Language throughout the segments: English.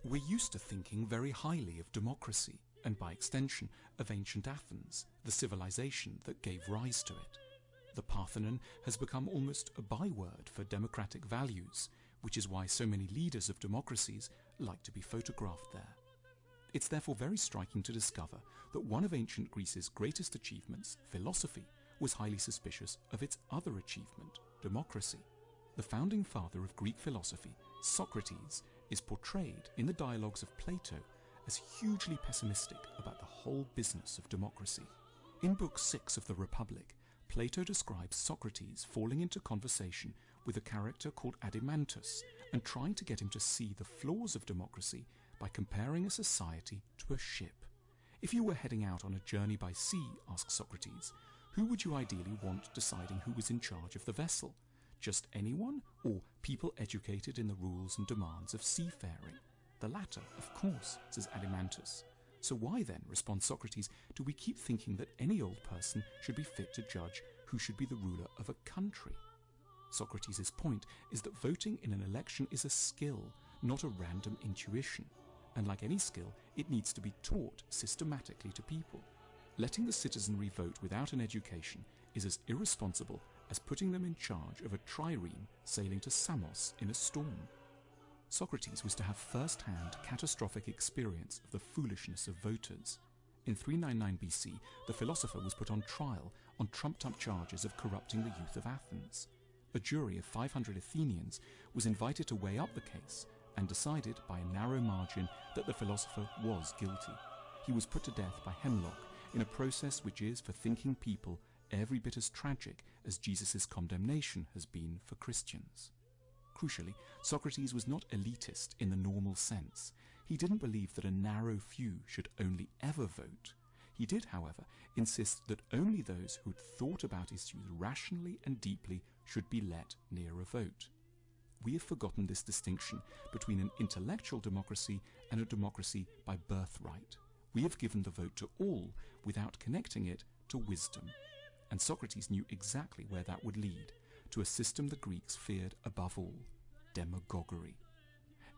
We're used to thinking very highly of democracy, and by extension of ancient Athens, the civilization that gave rise to it. The Parthenon has become almost a byword for democratic values, which is why so many leaders of democracies like to be photographed there. It's therefore very striking to discover that one of ancient Greece's greatest achievements, philosophy, was highly suspicious of its other achievement, democracy. The founding father of Greek philosophy, Socrates, is portrayed in the dialogues of Plato as hugely pessimistic about the whole business of democracy. In Book 6 of the Republic, Plato describes Socrates falling into conversation with a character called Adimantus and trying to get him to see the flaws of democracy by comparing a society to a ship. If you were heading out on a journey by sea, asks Socrates, who would you ideally want deciding who was in charge of the vessel? Just anyone, or people educated in the rules and demands of seafaring? The latter, of course, says Adimantus. So why then, responds Socrates, do we keep thinking that any old person should be fit to judge who should be the ruler of a country? Socrates' point is that voting in an election is a skill, not a random intuition. And like any skill, it needs to be taught systematically to people. Letting the citizenry vote without an education is as irresponsible as putting them in charge of a trireme sailing to Samos in a storm. Socrates was to have first-hand catastrophic experience of the foolishness of voters. In 399 BC, the philosopher was put on trial on trumped-up charges of corrupting the youth of Athens. A jury of 500 Athenians was invited to weigh up the case and decided by a narrow margin that the philosopher was guilty. He was put to death by hemlock in a process which is, for thinking people, every bit as tragic as Jesus' condemnation has been for Christians. Crucially, Socrates was not elitist in the normal sense. He didn't believe that a narrow few should only ever vote. He did, however, insist that only those who had thought about issues rationally and deeply should be let near a vote. We have forgotten this distinction between an intellectual democracy and a democracy by birthright. We have given the vote to all without connecting it to wisdom. And Socrates knew exactly where that would lead, to a system the Greeks feared above all, demagoguery.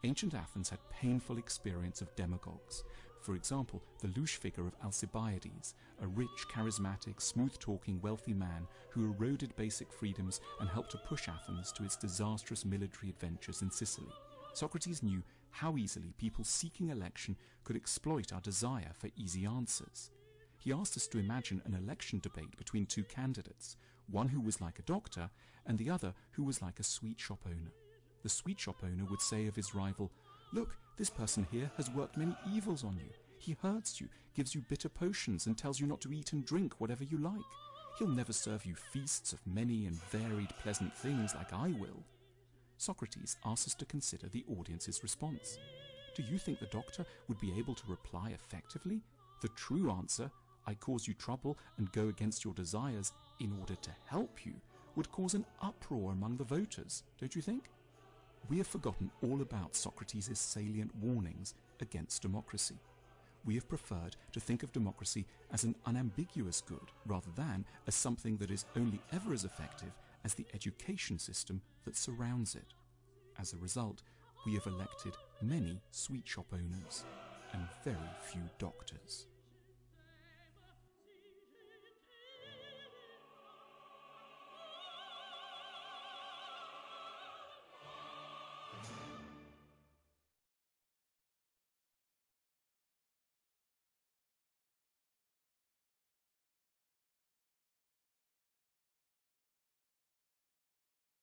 Ancient Athens had painful experience of demagogues. For example, the louche figure of Alcibiades, a rich, charismatic, smooth-talking, wealthy man who eroded basic freedoms and helped to push Athens to its disastrous military adventures in Sicily. Socrates knew how easily people seeking election could exploit our desire for easy answers. He asked us to imagine an election debate between two candidates, one who was like a doctor and the other who was like a sweet shop owner. The sweet shop owner would say of his rival, "Look, this person here has worked many evils on you. He hurts you, gives you bitter potions and tells you not to eat and drink whatever you like. He'll never serve you feasts of many and varied pleasant things like I will." Socrates asks us to consider the audience's response. Do you think the doctor would be able to reply effectively? The true answer, "I cause you trouble and go against your desires in order to help you," would cause an uproar among the voters, don't you think? We have forgotten all about Socrates' salient warnings against democracy. We have preferred to think of democracy as an unambiguous good rather than as something that is only ever as effective as the education system that surrounds it. As a result, we have elected many sweet shop owners and very few doctors.